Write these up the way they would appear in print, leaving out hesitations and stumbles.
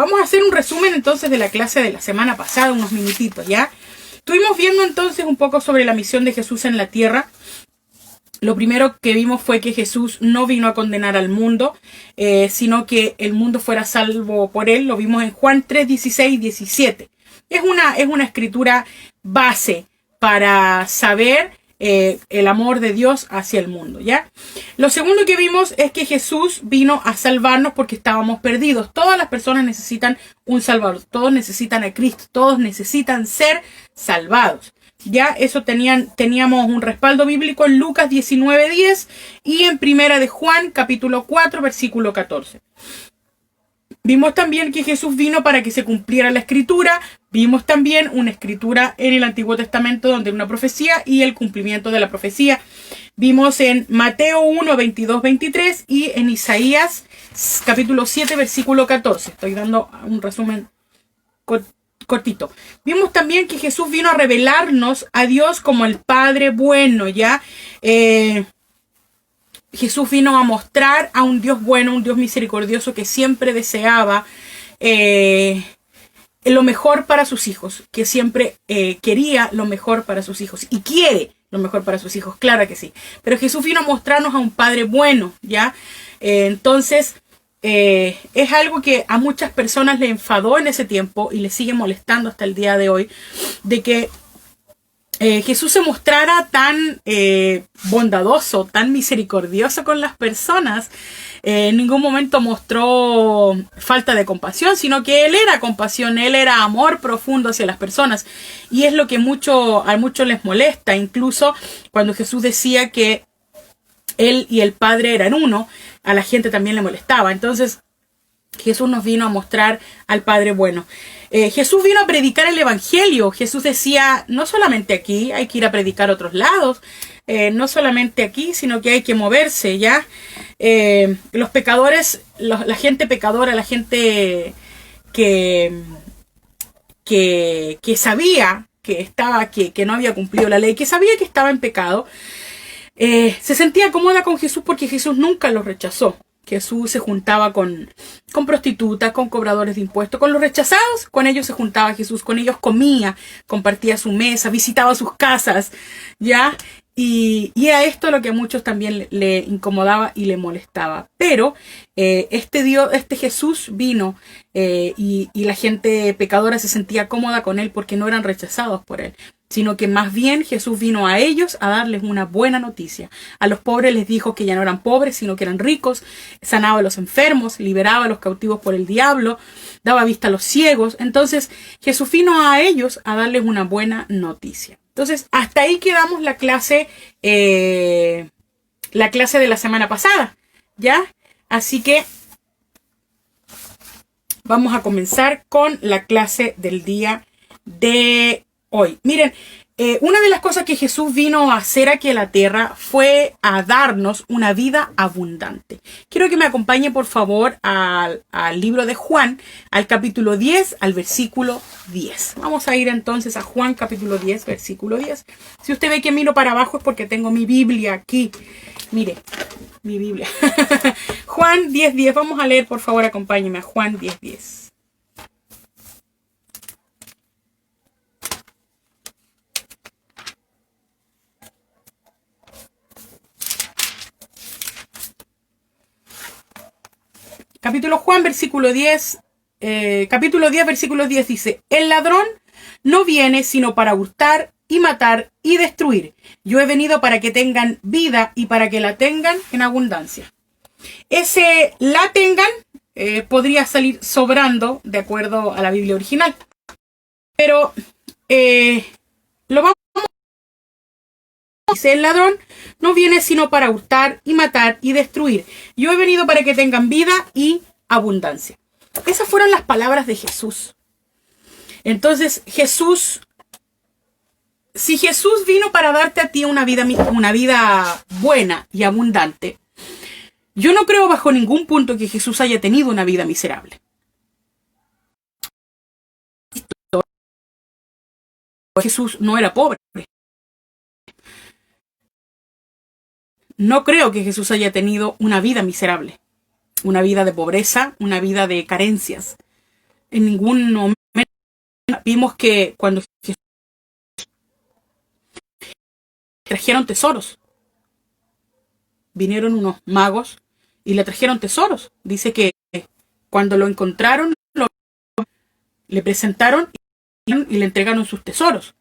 vamos a hacer un resumen entonces de la clase de la semana pasada, unos minutitos, ¿ya? Estuvimos viendo entonces un poco sobre la misión de Jesús en la tierra. Lo primero que vimos fue que Jesús no vino a condenar al mundo, sino que el mundo fuera salvo por él. Lo vimos en Juan 3, 16 y 17. Es una escritura base para saber el amor de Dios hacia el mundo, ¿ya? Lo segundo que vimos es que Jesús vino a salvarnos porque estábamos perdidos. Todas las personas necesitan un salvador, todos necesitan a Cristo, todos necesitan ser salvados. Ya eso teníamos un respaldo bíblico en Lucas 19:10 y en Primera de Juan capítulo 4 versículo 14. Vimos también que Jesús vino para que se cumpliera la escritura. Vimos también una escritura en el Antiguo Testamento donde hay una profecía y el cumplimiento de la profecía. Vimos en Mateo 1, 22, 23 y en Isaías capítulo 7 versículo 14. Estoy dando un resumen cortito. Vimos también que Jesús vino a revelarnos a Dios como el Padre bueno, ¿ya? Jesús vino a mostrar a un Dios bueno, un Dios misericordioso que siempre deseaba lo mejor para sus hijos, que siempre quería lo mejor para sus hijos y quiere lo mejor para sus hijos, claro que sí. Pero Jesús vino a mostrarnos a un Padre bueno, ¿ya? Entonces, es algo que a muchas personas le enfadó en ese tiempo y le sigue molestando hasta el día de hoy, de que Jesús se mostrara tan bondadoso, tan misericordioso con las personas. En ningún momento mostró falta de compasión, sino que Él era compasión, Él era amor profundo hacia las personas. Y es lo que a muchos les molesta. Incluso cuando Jesús decía que Él y el Padre eran uno, a la gente también le molestaba. Entonces Jesús nos vino a mostrar al Padre bueno. Jesús vino a predicar el Evangelio. Jesús decía, no solamente aquí, hay que ir a predicar a otros lados. No solamente aquí, sino que hay que moverse, ¿ya? Los pecadores, la gente pecadora, la gente que sabía que no había cumplido la ley, que sabía que estaba en pecado, se sentía cómoda con Jesús porque Jesús nunca los rechazó. Jesús se juntaba con prostitutas, con cobradores de impuestos, con los rechazados, con ellos se juntaba Jesús, con ellos comía, compartía su mesa, visitaba sus casas, ¿ya? Y era esto lo que a muchos también le incomodaba y le molestaba. Pero este Jesús vino y la gente pecadora se sentía cómoda con él porque no eran rechazados por él, sino que más bien Jesús vino a ellos a darles una buena noticia. A los pobres les dijo que ya no eran pobres, sino que eran ricos, sanaba a los enfermos, liberaba a los cautivos por el diablo, daba vista a los ciegos. Entonces Jesús vino a ellos a darles una buena noticia. Entonces, hasta ahí quedamos la clase de la semana pasada, ¿ya? Así que vamos a comenzar con la clase del día de hoy. Miren, una de las cosas que Jesús vino a hacer aquí en la tierra fue a darnos una vida abundante. Quiero que me acompañe, por favor, al libro de Juan, al capítulo 10, al versículo 10. Vamos a ir entonces a Juan, capítulo 10, versículo 10. Si usted ve que miro para abajo es porque tengo mi Biblia aquí. Mire, mi Biblia. Juan 10, 10. Vamos a leer, por favor, acompáñeme a Juan 10, 10. Capítulo Juan, versículo 10, capítulo 10, versículo 10 dice: el ladrón no viene sino para hurtar y matar y destruir. Yo he venido para que tengan vida y para que la tengan en abundancia. Ese la tengan podría salir sobrando de acuerdo a la Biblia original. Pero lo vamos a... Dice: el ladrón no viene sino para hurtar y matar y destruir. Yo he venido para que tengan vida y abundancia. Esas fueron las palabras de Jesús. Entonces, si Jesús vino para darte a ti una vida buena y abundante, yo no creo bajo ningún punto que Jesús haya tenido una vida miserable. Jesús no era pobre. No creo que Jesús haya tenido una vida miserable, una vida de pobreza, una vida de carencias. en ningún momento vimos que cuando trajeron tesoros, vinieron unos magos y le trajeron tesoros. Dice que cuando lo encontraron, le presentaron y le entregaron sus tesoros.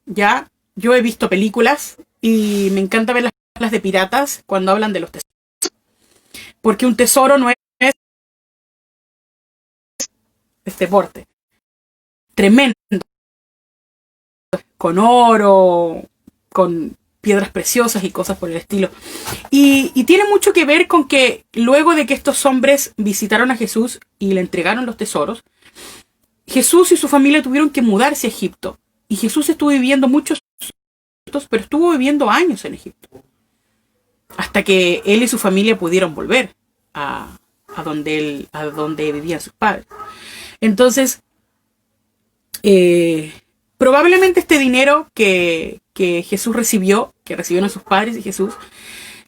Ya, yo he visto películas y me encanta ver las de piratas cuando hablan de los tesoros. Porque un tesoro no es este porte. Tremendo. Con oro, con piedras preciosas y cosas por el estilo. Y tiene mucho que ver con que luego de que estos hombres visitaron a Jesús y le entregaron los tesoros, Jesús y su familia tuvieron que mudarse a Egipto. Y Jesús estuvo viviendo muchos años, pero estuvo viviendo años en Egipto. Hasta que él y su familia pudieron volver a donde vivían sus padres. Entonces, probablemente este dinero que Jesús recibió, que recibieron sus padres y Jesús,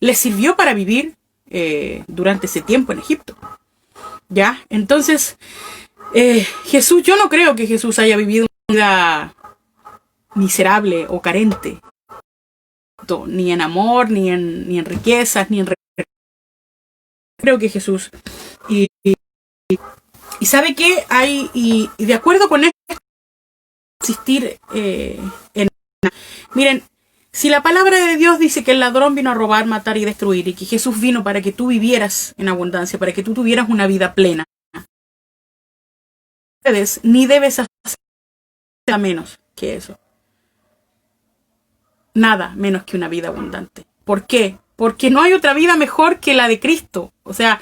les sirvió para vivir durante ese tiempo en Egipto. ¿Ya? Entonces, Jesús, yo no creo que Jesús haya vivido una vida miserable o carente, ni en amor, ni en riquezas, ni en... Creo que Jesús... Y sabe qué hay, y de acuerdo con esto, existir en... Miren, si la palabra de Dios dice que el ladrón vino a robar, matar y destruir, y que Jesús vino para que tú vivieras en abundancia, para que tú tuvieras una vida plena, ni debes hacer menos que eso. Nada menos que una vida abundante. ¿Por qué? Porque no hay otra vida mejor que la de Cristo. O sea,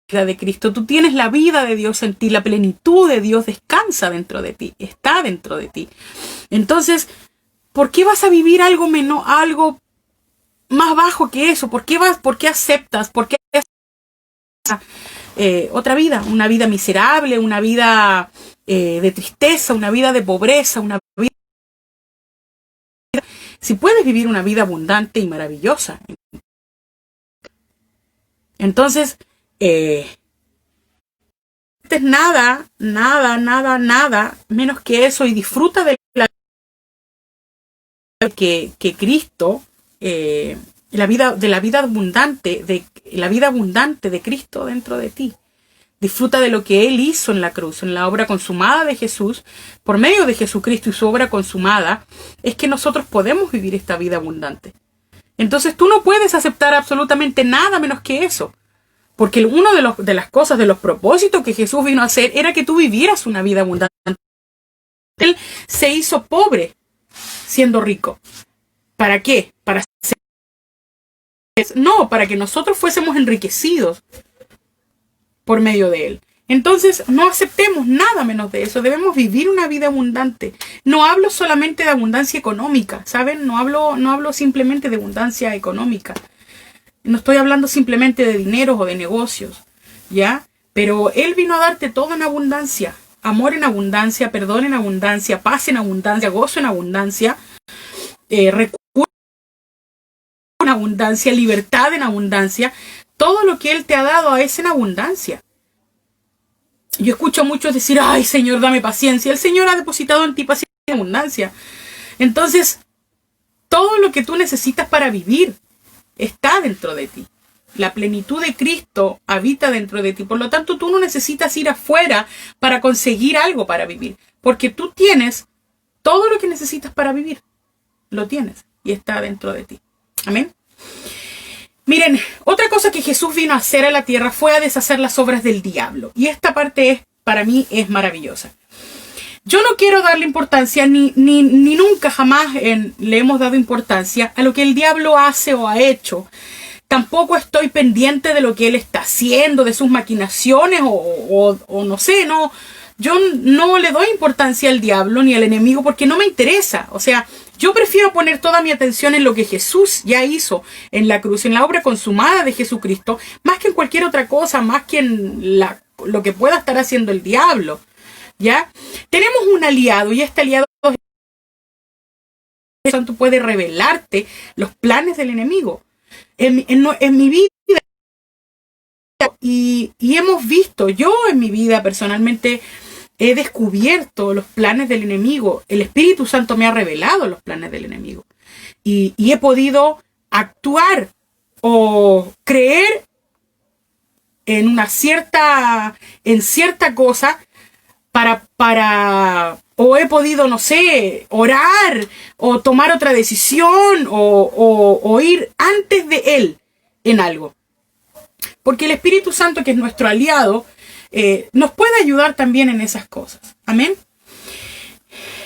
la de Cristo. Tú tienes la vida de Dios en ti, la plenitud de Dios descansa dentro de ti, está dentro de ti. Entonces, ¿por qué vas a vivir algo menos, algo más bajo que eso? ¿Por qué aceptas? ¿Por qué otra vida? Una vida miserable, una vida de tristeza, una vida de pobreza, una vida... Si puedes vivir una vida abundante y maravillosa. Entonces, nada menos que eso, y disfruta de la que Cristo, la vida abundante de Cristo dentro de ti. Disfruta de lo que Él hizo en la cruz, en la obra consumada de Jesús, por medio de Jesucristo y su obra consumada, es que nosotros podemos vivir esta vida abundante. Entonces tú no puedes aceptar absolutamente nada menos que eso. Porque uno de las cosas, de los propósitos que Jesús vino a hacer, era que tú vivieras una vida abundante. Él se hizo pobre siendo rico. ¿Para qué? Para que nosotros fuésemos enriquecidos por medio de Él. Entonces, no aceptemos nada menos de eso. Debemos vivir una vida abundante. No hablo solamente de abundancia económica, ¿saben? No hablo simplemente de abundancia económica. No estoy hablando simplemente de dinero o de negocios, ¿ya? Pero Él vino a darte todo en abundancia. Amor en abundancia, perdón en abundancia, paz en abundancia, gozo en abundancia, recursos en abundancia, libertad en abundancia. Todo lo que Él te ha dado es en abundancia. Yo escucho a muchos decir, ay Señor, dame paciencia. El Señor ha depositado en ti paciencia y abundancia. Entonces, todo lo que tú necesitas para vivir está dentro de ti. La plenitud de Cristo habita dentro de ti. Por lo tanto, tú no necesitas ir afuera para conseguir algo para vivir. Porque tú tienes todo lo que necesitas para vivir. Lo tienes y está dentro de ti. Amén. Miren, otra cosa que Jesús vino a hacer a la tierra fue a deshacer las obras del diablo. Y esta parte para mí es maravillosa. Yo no quiero darle importancia, ni nunca jamás le hemos dado importancia a lo que el diablo hace o ha hecho. Tampoco estoy pendiente de lo que él está haciendo, de sus maquinaciones o no sé, no. Yo no le doy importancia al diablo ni al enemigo porque no me interesa. O sea, yo prefiero poner toda mi atención en lo que Jesús ya hizo en la cruz, en la obra consumada de Jesucristo, más que en cualquier otra cosa, más que en lo que pueda estar haciendo el diablo. ¿Ya? Tenemos un aliado y este aliado Santo puede revelarte los planes del enemigo. En mi vida y hemos visto, yo en mi vida personalmente he descubierto los planes del enemigo. El Espíritu Santo me ha revelado los planes del enemigo. Y he podido actuar o creer en cierta cosa o he podido, no sé, orar o tomar otra decisión o ir antes de él en algo. Porque el Espíritu Santo, que es nuestro aliado, nos puede ayudar también en esas cosas. Amén.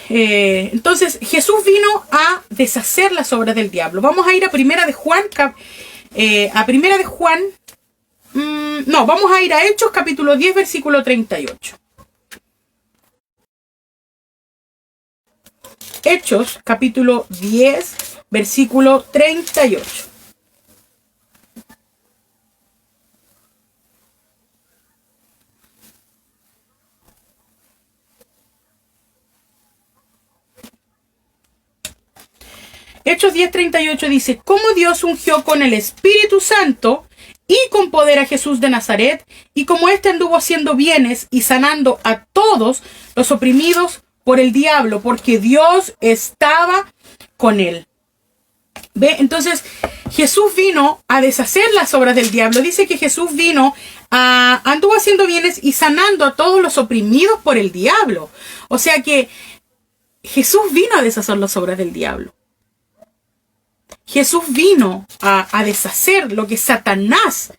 Entonces Jesús vino a deshacer las obras del diablo. Vamos a ir a Primera de Juan, vamos a ir a Hechos capítulo 10 versículo 38. Hechos capítulo 10 versículo 38. Hechos 10:38 dice: como Dios ungió con el Espíritu Santo y con poder a Jesús de Nazaret, y como éste anduvo haciendo bienes y sanando a todos los oprimidos por el diablo, porque Dios estaba con él. ¿Ve? Entonces Jesús vino a deshacer las obras del diablo. Dice que Jesús anduvo haciendo bienes y sanando a todos los oprimidos por el diablo. O sea que Jesús vino a deshacer las obras del diablo. Jesús vino a deshacer lo que Satanás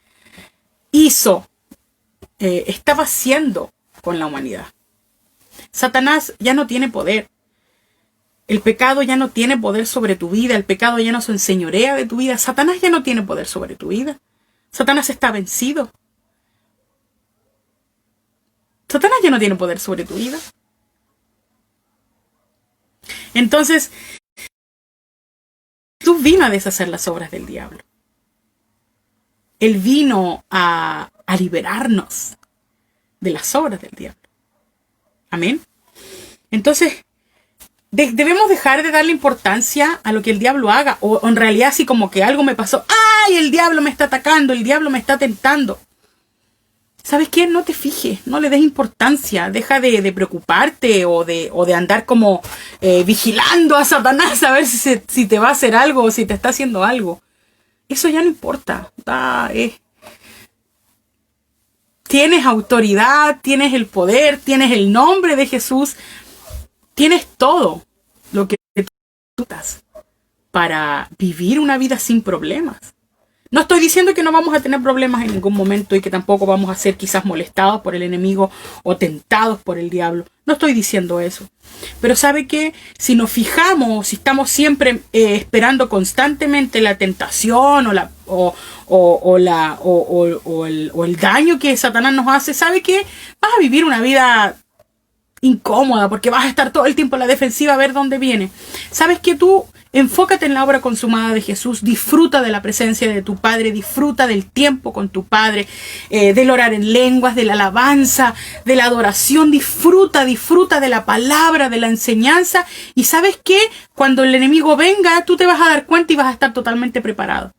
estaba haciendo con la humanidad. Satanás ya no tiene poder. El pecado ya no tiene poder sobre tu vida. El pecado ya no se enseñorea de tu vida. Satanás ya no tiene poder sobre tu vida. Satanás está vencido. Satanás ya no tiene poder sobre tu vida. Entonces, Jesús vino a deshacer las obras del diablo. Él vino a liberarnos de las obras del diablo. Amén. Entonces, debemos dejar de darle importancia a lo que el diablo haga. O en realidad así como que algo me pasó. ¡Ay! El diablo me está atacando, el diablo me está tentando. ¿Sabes qué? No te fijes, no le des importancia. Deja de preocuparte o de andar como vigilando a Satanás a ver si te va a hacer algo o si te está haciendo algo. Eso ya no importa. Tienes autoridad, tienes el poder, tienes el nombre de Jesús. Tienes todo lo que necesitas para vivir una vida sin problemas. No estoy diciendo que no vamos a tener problemas en ningún momento y que tampoco vamos a ser quizás molestados por el enemigo o tentados por el diablo. No estoy diciendo eso. Pero ¿sabe qué? Si nos fijamos, si estamos siempre esperando constantemente la tentación o el daño que Satanás nos hace, ¿sabe qué? Vas a vivir una vida incómoda porque vas a estar todo el tiempo en la defensiva a ver dónde viene. ¿Sabes qué? Tú enfócate en la obra consumada de Jesús, disfruta de la presencia de tu Padre, disfruta del tiempo con tu Padre, del orar en lenguas, de la alabanza, de la adoración, disfruta de la palabra, de la enseñanza. Y ¿sabes qué? Cuando el enemigo venga, tú te vas a dar cuenta y vas a estar totalmente preparado.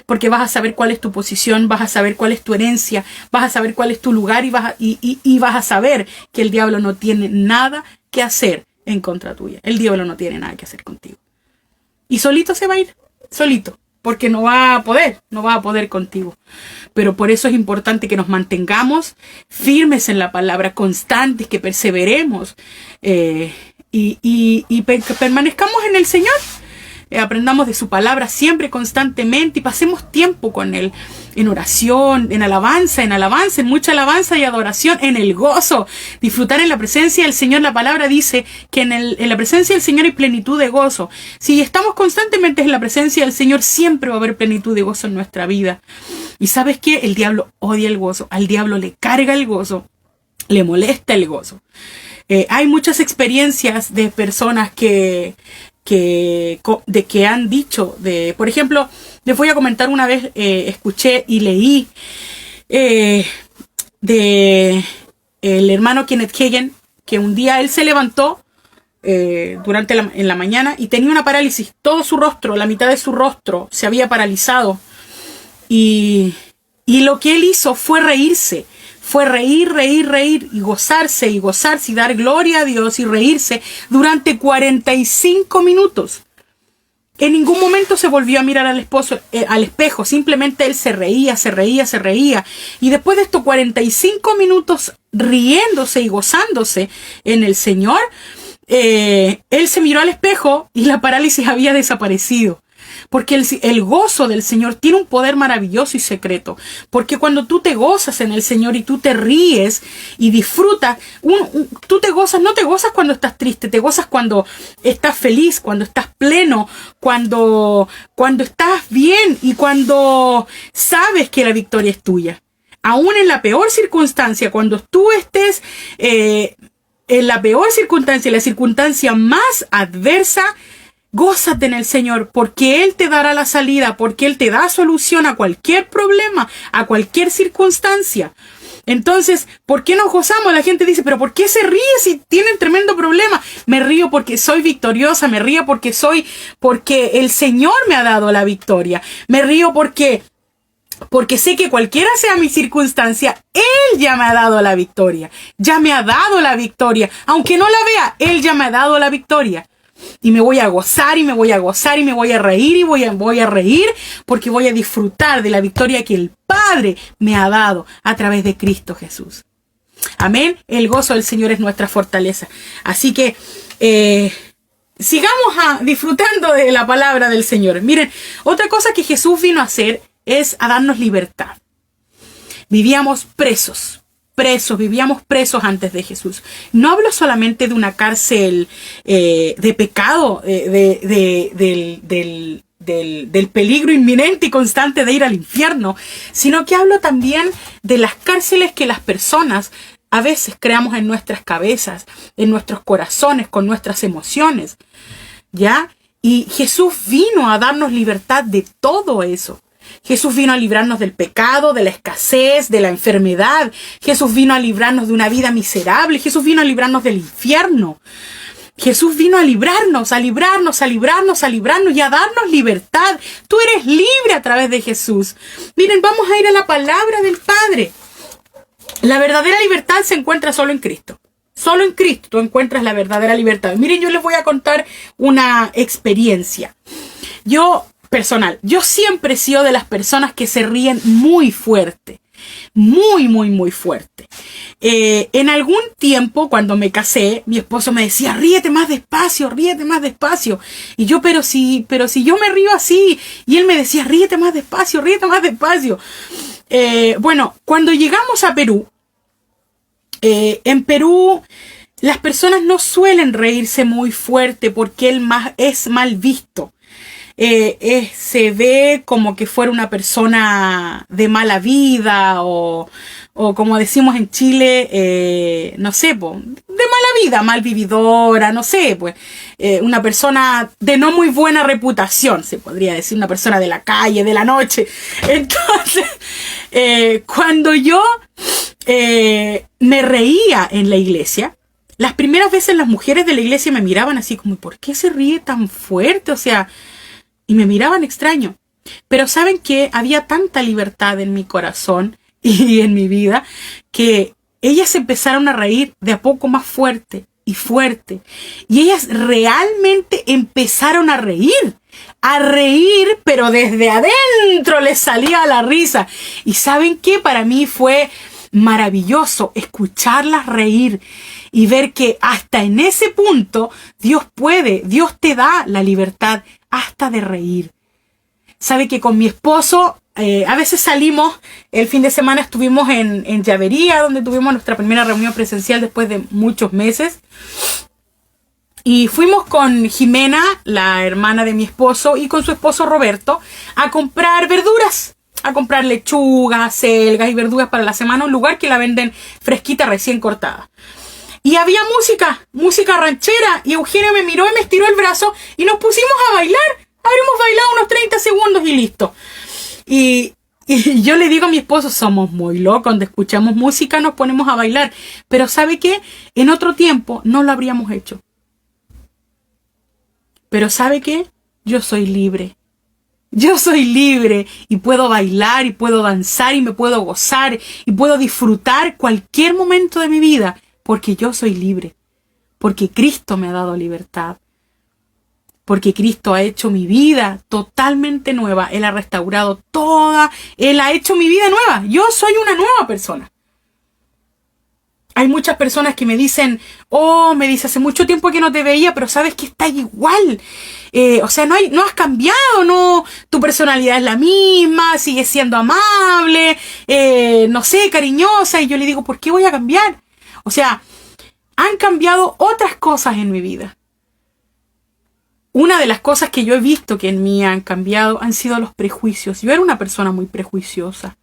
Porque vas a saber cuál es tu posición, vas a saber cuál es tu herencia, vas a saber cuál es tu lugar y vas a saber que el diablo no tiene nada que hacer en contra tuya. El diablo no tiene nada que hacer contigo. Y solito se va a ir, solito, porque no va a poder contigo. Pero por eso es importante que nos mantengamos firmes en la palabra, constantes, que perseveremos y permanezcamos en el Señor. Aprendamos de su palabra siempre, constantemente, y pasemos tiempo con Él, en oración, en alabanza, en mucha alabanza y adoración, en el gozo, disfrutar en la presencia del Señor. La palabra dice que en la presencia del Señor hay plenitud de gozo. Si estamos constantemente en la presencia del Señor, siempre va a haber plenitud de gozo en nuestra vida. Y ¿sabes qué? El diablo odia el gozo, al diablo le carga el gozo, le molesta el gozo. Hay muchas experiencias de personas que han dicho, por ejemplo, les voy a comentar una vez, escuché y leí de el hermano Kenneth Hagin, que un día él se levantó en la mañana y tenía una parálisis. Todo su rostro, la mitad de su rostro se había paralizado y Y lo que él hizo fue reírse. Fue reír y gozarse y dar gloria a Dios y reírse durante 45 minutos. En ningún momento se volvió a mirar al espejo, simplemente él se reía. Y después de estos 45 minutos riéndose y gozándose en el Señor, él se miró al espejo y la parálisis había desaparecido. Porque el gozo del Señor tiene un poder maravilloso y secreto. Porque cuando tú te gozas en el Señor y tú te ríes y disfrutas, tú te gozas, no te gozas cuando estás triste, te gozas cuando estás feliz, cuando estás pleno, cuando estás bien y cuando sabes que la victoria es tuya. Aún en la peor circunstancia, cuando tú estés en la peor circunstancia, la circunstancia más adversa, gózate en el Señor, porque Él te dará la salida, porque Él te da solución a cualquier problema, a cualquier circunstancia. Entonces, ¿por qué nos gozamos? La gente dice, pero ¿por qué se ríe si tienen tremendo problema? Me río porque soy victoriosa, me río porque el Señor me ha dado la victoria. Me río porque sé que cualquiera sea mi circunstancia, Él ya me ha dado la victoria. Ya me ha dado la victoria. Aunque no la vea, Él ya me ha dado la victoria. Y me voy a gozar y me voy a reír y voy a reír porque voy a disfrutar de la victoria que el Padre me ha dado a través de Cristo Jesús. Amén. El gozo del Señor es nuestra fortaleza. Así que sigamos disfrutando de la palabra del Señor. Miren, otra cosa que Jesús vino a hacer es a darnos libertad. Vivíamos presos antes de Jesús. No hablo solamente de una cárcel de pecado, del peligro inminente y constante de ir al infierno, sino que hablo también de las cárceles que las personas a veces creamos en nuestras cabezas, en nuestros corazones, con nuestras emociones, ¿ya? Y Jesús vino a darnos libertad de todo eso. Jesús vino a librarnos del pecado, de la escasez, de la enfermedad. Jesús vino a librarnos de una vida miserable. Jesús vino a librarnos del infierno. Jesús vino a librarnos y a darnos libertad. Tú eres libre a través de Jesús. Miren, vamos a ir a la palabra del Padre. La verdadera libertad se encuentra solo en Cristo. Solo en Cristo tú encuentras la verdadera libertad. Miren, yo les voy a contar una experiencia. Personal, yo siempre he sido de las personas que se ríen muy fuerte, muy fuerte. En algún tiempo, cuando me casé, mi esposo me decía, ríete más despacio. Y yo, pero si yo me río así, y él me decía, ríete más despacio. Bueno, cuando llegamos a Perú, en Perú, las personas no suelen reírse muy fuerte porque es mal visto. Se ve como que fuera una persona de mala vida o como decimos en Chile, no sé, de mala vida, mal vividora, no sé, pues una persona de no muy buena reputación, se podría decir, una persona de la calle, de la noche. Entonces, cuando yo me reía en la iglesia, las primeras veces las mujeres de la iglesia me miraban así como, ¿por qué se ríe tan fuerte? O sea, y me miraban extraño. Pero ¿saben qué? Había tanta libertad en mi corazón y en mi vida que ellas empezaron a reír de a poco más fuerte y fuerte. Y ellas realmente empezaron a reír, pero desde adentro les salía la risa. Y ¿saben qué? Para mí fue maravilloso escucharlas reír y ver que hasta en ese punto Dios te da la libertad hasta de reír. Sabe que con mi esposo a veces salimos, el fin de semana estuvimos en Llavería, donde tuvimos nuestra primera reunión presencial después de muchos meses. Y fuimos con Jimena, la hermana de mi esposo, y con su esposo Roberto, a comprar verduras. A comprar lechugas, acelgas y verduras para la semana, un lugar que la venden fresquita, recién cortada. Y había música ranchera, y Eugenio me miró y me estiró el brazo y nos pusimos a bailar. Habremos bailado unos 30 segundos y listo. Y yo le digo a mi esposo, somos muy locos, cuando escuchamos música nos ponemos a bailar. Pero ¿sabe qué? En otro tiempo no lo habríamos hecho. Pero ¿sabe qué? Yo soy libre. Yo soy libre y puedo bailar y puedo danzar y me puedo gozar y puedo disfrutar cualquier momento de mi vida porque yo soy libre, porque Cristo me ha dado libertad, porque Cristo ha hecho mi vida totalmente nueva. Él ha restaurado toda, Él ha hecho mi vida nueva. Yo soy una nueva persona. Hay muchas personas que me dicen, me dice, hace mucho tiempo que no te veía, pero sabes que estás igual. O sea, no has cambiado, no, tu personalidad es la misma, sigues siendo amable, no sé, cariñosa. Y yo le digo, ¿por qué voy a cambiar? O sea, han cambiado otras cosas en mi vida. Una de las cosas que yo he visto que en mí han cambiado han sido los prejuicios. Yo era una persona muy prejuiciosa.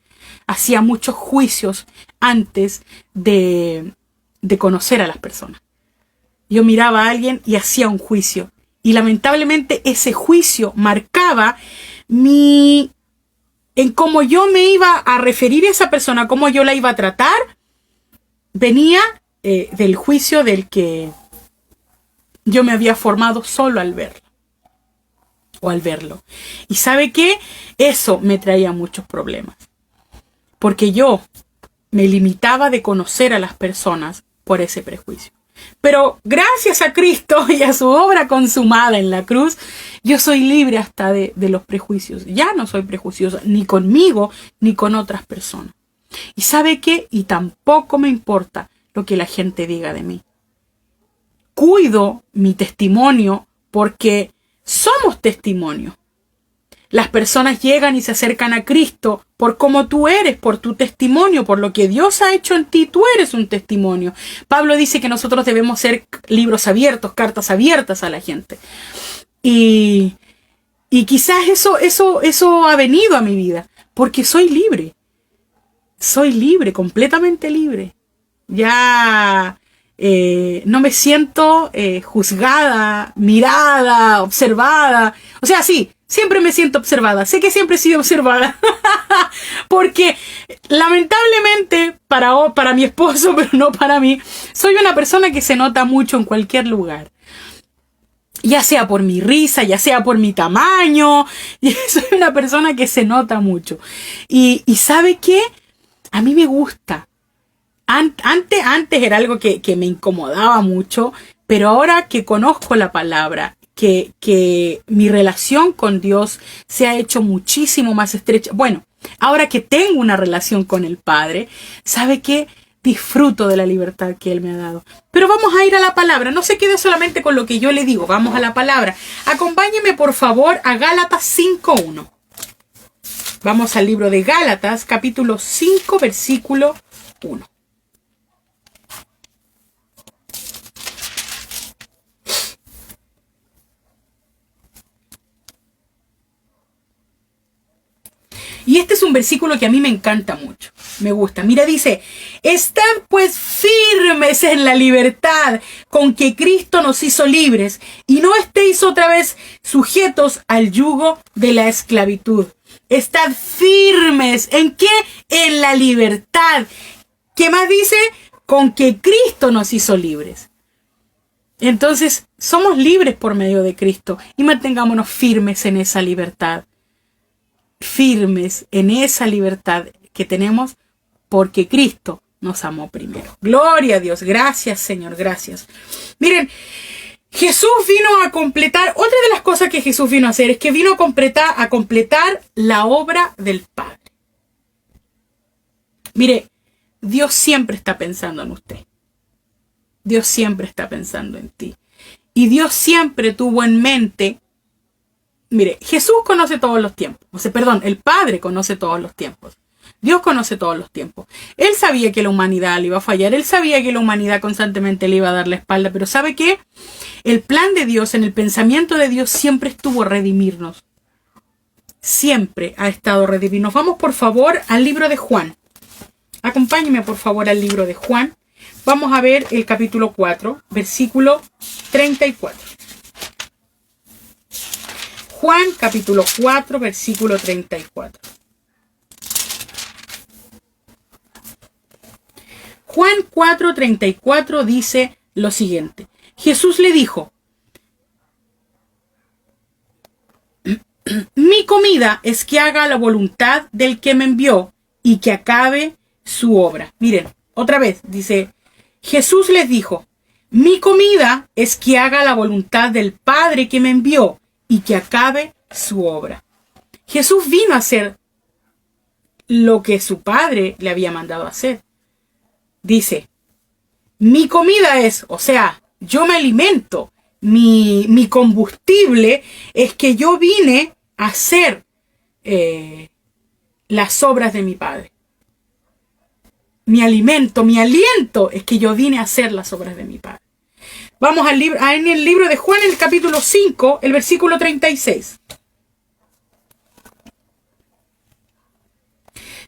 Hacía muchos juicios antes de conocer a las personas. Yo miraba a alguien y hacía un juicio. Y lamentablemente ese juicio marcaba en cómo yo me iba a referir a esa persona, cómo yo la iba a tratar. Venía del juicio del que yo me había formado solo al verla o al verlo. ¿Y sabe qué? Eso me traía muchos problemas. Porque yo me limitaba de conocer a las personas por ese prejuicio. Pero gracias a Cristo y a su obra consumada en la cruz, yo soy libre hasta de los prejuicios. Ya no soy prejuiciosa ni conmigo ni con otras personas. ¿Y sabe qué? Y tampoco me importa lo que la gente diga de mí. Cuido mi testimonio porque somos testimonio. Las personas llegan y se acercan a Cristo por cómo tú eres, por tu testimonio, por lo que Dios ha hecho en ti. Tú eres un testimonio. Pablo dice que nosotros debemos ser libros abiertos, cartas abiertas a la gente. Y quizás eso ha venido a mi vida, porque soy libre. Soy libre, completamente libre. Ya no me siento juzgada, mirada, observada. O sea, sí. Siempre me siento observada. Sé que siempre he sido observada. Porque lamentablemente para mi esposo, pero no para mí, soy una persona que se nota mucho en cualquier lugar. Ya sea por mi risa, ya sea por mi tamaño. Soy una persona que se nota mucho. Y ¿sabe qué? A mí me gusta. Antes era algo que me incomodaba mucho. Pero ahora que conozco la palabra, que mi relación con Dios se ha hecho muchísimo más estrecha. Bueno, ahora que tengo una relación con el Padre, ¿sabe qué? Disfruto de la libertad que Él me ha dado. Pero vamos a ir a la palabra. No se quede solamente con lo que yo le digo. Vamos a la palabra. Acompáñeme, por favor, a Gálatas 5:1. Vamos al libro de Gálatas, capítulo 5, versículo 1. Y este es un versículo que a mí me encanta mucho. Me gusta. Mira, dice, estad pues firmes en la libertad con que Cristo nos hizo libres y no estéis otra vez sujetos al yugo de la esclavitud. Estad firmes. ¿En qué? En la libertad. ¿Qué más dice? Con que Cristo nos hizo libres. Entonces, somos libres por medio de Cristo y mantengámonos firmes en esa libertad. Firmes en esa libertad que tenemos porque Cristo nos amó primero. Gloria a Dios. Gracias, Señor. Gracias. Miren, Jesús vino a completar, otra de las cosas que Jesús vino a hacer es que vino a completar la obra del Padre. Mire, Dios siempre está pensando en usted. Dios siempre está pensando en ti. Y Dios siempre tuvo en mente. Mire, Jesús conoce todos los tiempos. O sea, perdón, el Padre conoce todos los tiempos. Dios conoce todos los tiempos. Él sabía que la humanidad le iba a fallar. Él sabía que la humanidad constantemente le iba a dar la espalda. Pero ¿sabe qué? El plan de Dios, en el pensamiento de Dios, siempre estuvo redimirnos. Siempre ha estado redimirnos. Vamos, por favor, al libro de Juan. Acompáñeme, por favor, al libro de Juan. Vamos a ver el capítulo 4, versículo 34. Juan capítulo 4, versículo 34. Juan 4, 34 dice lo siguiente. Jesús le dijo, mi comida es que haga la voluntad del que me envió y que acabe su obra. Miren, otra vez, dice, Jesús les dijo, mi comida es que haga la voluntad del Padre que me envió y que acabe su obra. Jesús vino a hacer lo que su Padre le había mandado hacer. Dice, mi comida es, o sea, yo me alimento, mi combustible es que yo vine a hacer las obras de mi Padre. Mi alimento, mi aliento es que yo vine a hacer las obras de mi Padre. Vamos en el libro de Juan, el capítulo 5, el versículo 36.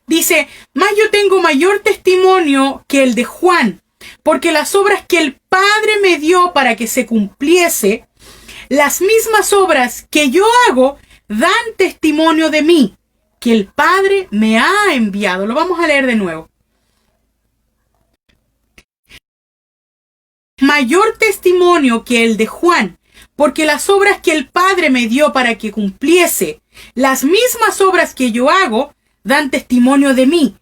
Dice, mas yo tengo mayor testimonio que el de Juan, porque las obras que el Padre me dio para que se cumpliese, las mismas obras que yo hago, dan testimonio de mí, que el Padre me ha enviado. Lo vamos a leer de nuevo. Mayor testimonio que el de Juan, porque las obras que el Padre me dio para que cumpliese, las mismas obras que yo hago, dan testimonio de mí,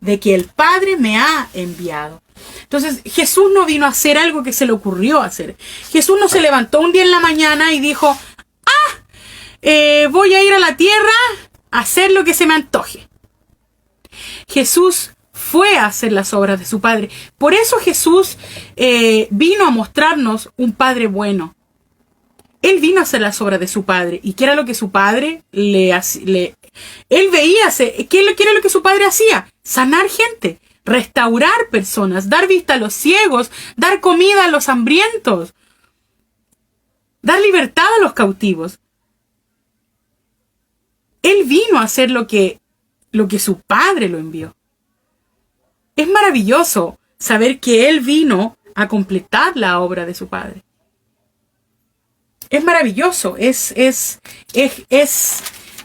de que el Padre me ha enviado. Entonces, Jesús no vino a hacer algo que se le ocurrió hacer. Jesús no se levantó un día en la mañana y dijo, voy a ir a la tierra a hacer lo que se me antoje. Jesús fue a hacer las obras de su Padre. Por eso Jesús vino a mostrarnos un Padre bueno. Él vino a hacer las obras de su Padre. ¿Y qué era lo que su Padre le hacía? Él veía, ¿qué era lo que su Padre hacía? Sanar gente, restaurar personas, dar vista a los ciegos, dar comida a los hambrientos, dar libertad a los cautivos. Él vino a hacer lo que su Padre lo envió. Es maravilloso saber que Él vino a completar la obra de su Padre. Es maravilloso,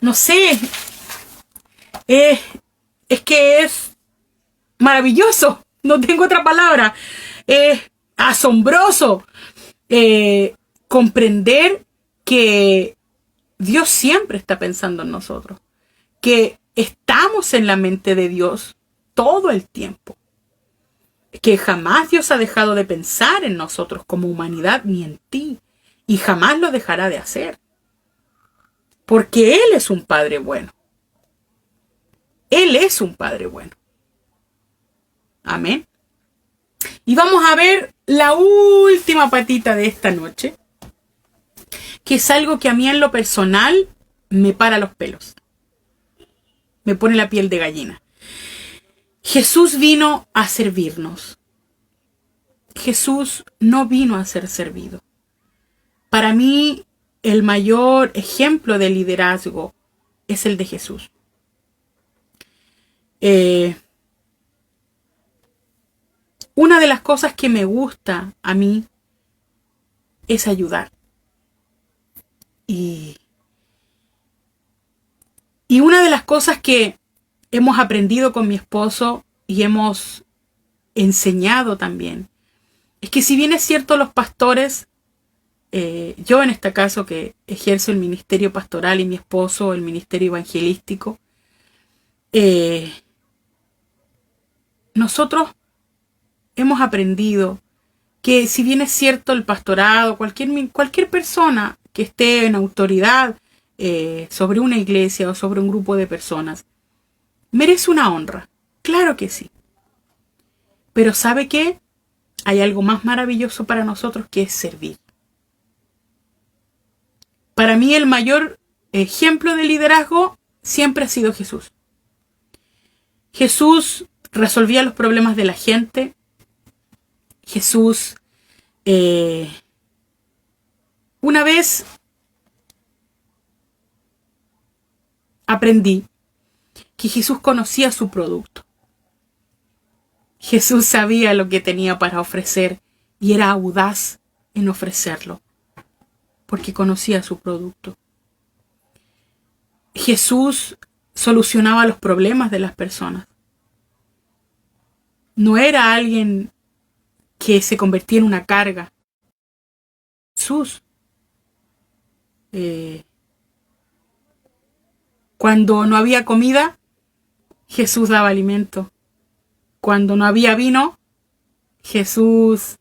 no sé, es que es maravilloso, no tengo otra palabra, es asombroso comprender que Dios siempre está pensando en nosotros, que estamos en la mente de Dios todo el tiempo, que jamás Dios ha dejado de pensar en nosotros como humanidad ni en ti. Y jamás lo dejará de hacer. Porque Él es un Padre bueno. Él es un Padre bueno. Amén. Y vamos a ver la última patita de esta noche, que es algo que a mí en lo personal me para los pelos. Me pone la piel de gallina. Jesús vino a servirnos. Jesús no vino a ser servido. Para mí, el mayor ejemplo de liderazgo es el de Jesús. Una de las cosas que me gusta a mí es ayudar. Y una de las cosas que hemos aprendido con mi esposo y hemos enseñado también, es que si bien es cierto los pastores, yo en este caso que ejerzo el ministerio pastoral y mi esposo el ministerio evangelístico, nosotros hemos aprendido que si bien es cierto el pastorado, cualquier persona que esté en autoridad sobre una iglesia o sobre un grupo de personas, merece una honra, claro que sí. Pero ¿sabe qué? Hay algo más maravilloso para nosotros que es servir. Para mí el mayor ejemplo de liderazgo siempre ha sido Jesús. Jesús resolvía los problemas de la gente. Jesús, una vez aprendí que Jesús conocía su producto. Jesús sabía lo que tenía para ofrecer y era audaz en ofrecerlo, porque conocía su producto. Jesús solucionaba los problemas de las personas. No era alguien que se convertía en una carga. Jesús Cuando no había comida, Jesús daba alimento. Cuando no había vino, Jesús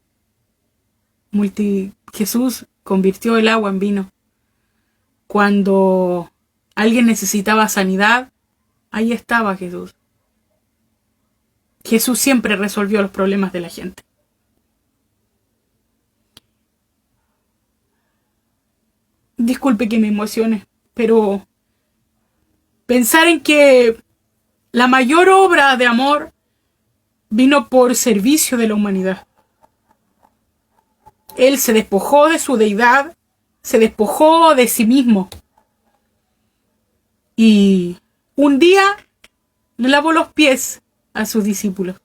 convirtió el agua en vino. Cuando alguien necesitaba sanidad, ahí estaba Jesús. Jesús siempre resolvió los problemas de la gente. Disculpe que me emocione, pero pensar en que la mayor obra de amor vino por servicio de la humanidad. Él se despojó de su deidad, se despojó de sí mismo. Y un día le lavó los pies a sus discípulos.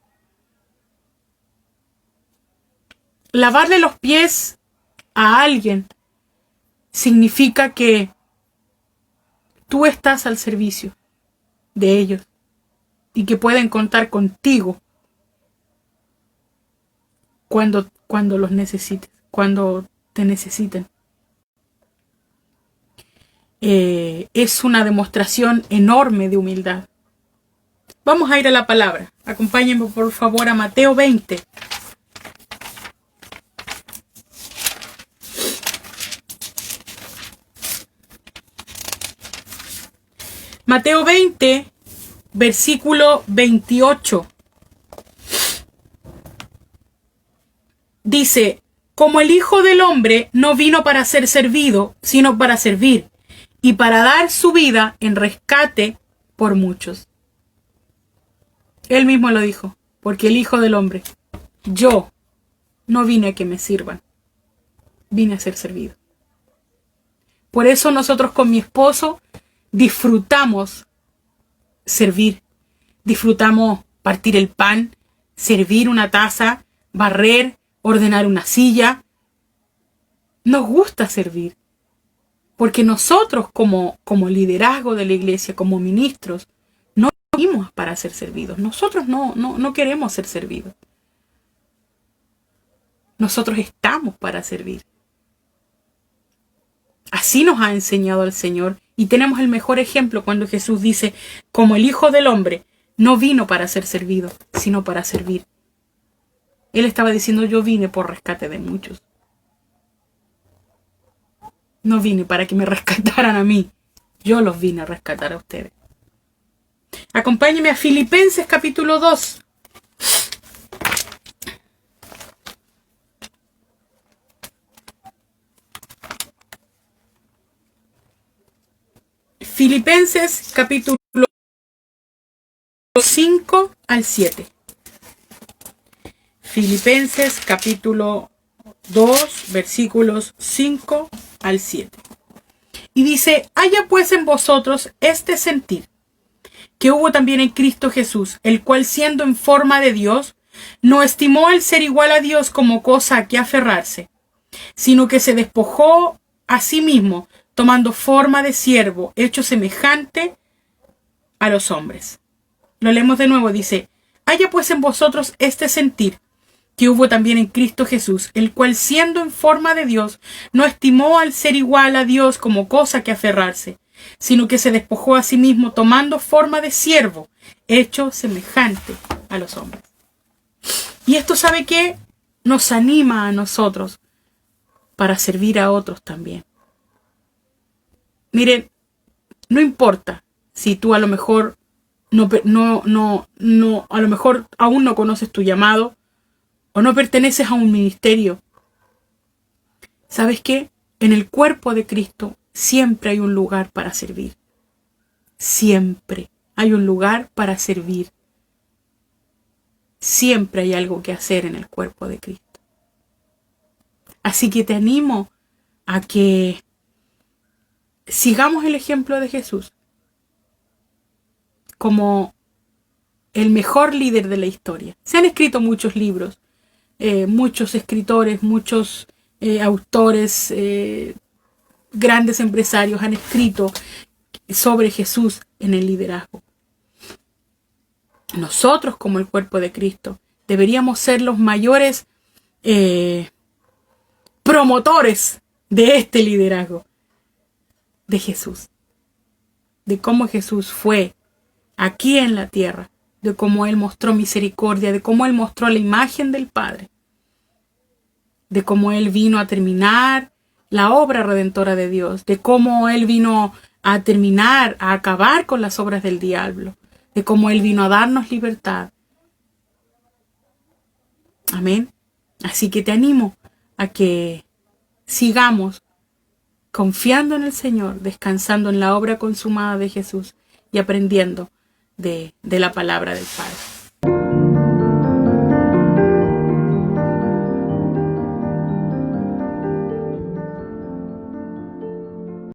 Lavarle los pies a alguien significa que tú estás al servicio de ellos y que pueden contar contigo cuando los necesites, cuando te necesiten. Es una demostración enorme de humildad. Vamos a ir a la palabra. Acompáñenme por favor a Mateo 20. Mateo 20, versículo 28. Dice, como el Hijo del Hombre no vino para ser servido, sino para servir, y para dar su vida en rescate por muchos. Él mismo lo dijo, porque el Hijo del Hombre, yo no vine a que me sirvan, vine a ser servido. Por eso nosotros con mi esposo disfrutamos servir, disfrutamos partir el pan, servir una taza, barrer, ordenar una silla. Nos gusta servir, porque nosotros como liderazgo de la iglesia, como ministros, no venimos para ser servidos. Nosotros no queremos ser servidos. Nosotros estamos para servir. Así nos ha enseñado el Señor. Y tenemos el mejor ejemplo cuando Jesús dice, como el Hijo del Hombre no vino para ser servido, sino para servir. Él estaba diciendo, yo vine por rescate de muchos. No vine para que me rescataran a mí. Yo los vine a rescatar a ustedes. Acompáñenme a Filipenses capítulo 2. Filipenses capítulo 5 al 7. Filipenses capítulo 2 versículos 5 al 7. Y dice, haya pues en vosotros este sentir, que hubo también en Cristo Jesús, el cual siendo en forma de Dios, no estimó el ser igual a Dios como cosa a que aferrarse, sino que se despojó a sí mismo, tomando forma de siervo, hecho semejante a los hombres. Lo leemos de nuevo, dice, haya pues en vosotros este sentir, que hubo también en Cristo Jesús, el cual siendo en forma de Dios, no estimó al ser igual a Dios como cosa que aferrarse, sino que se despojó a sí mismo, tomando forma de siervo, hecho semejante a los hombres. Y esto, ¿sabe qué? Nos anima a nosotros para servir a otros también. Miren, no importa si tú a lo mejor a lo mejor aún no conoces tu llamado o no perteneces a un ministerio. ¿Sabes qué? En el cuerpo de Cristo siempre hay un lugar para servir. Siempre hay un lugar para servir. Siempre hay algo que hacer en el cuerpo de Cristo. Así que te animo a que sigamos el ejemplo de Jesús como el mejor líder de la historia. Se han escrito muchos libros, muchos escritores, muchos autores, grandes empresarios han escrito sobre Jesús en el liderazgo. Nosotros, como el cuerpo de Cristo, deberíamos ser los mayores promotores de este liderazgo de Jesús. de cómo Jesús fue aquí en la tierra, de cómo Él mostró misericordia, de cómo Él mostró la imagen del Padre, de cómo Él vino a terminar la obra redentora de Dios, de cómo Él vino a terminar, a acabar con las obras del diablo, de cómo Él vino a darnos libertad. Amén. Así que te animo a que sigamos confiando en el Señor, descansando en la obra consumada de Jesús y aprendiendo de la palabra del Padre.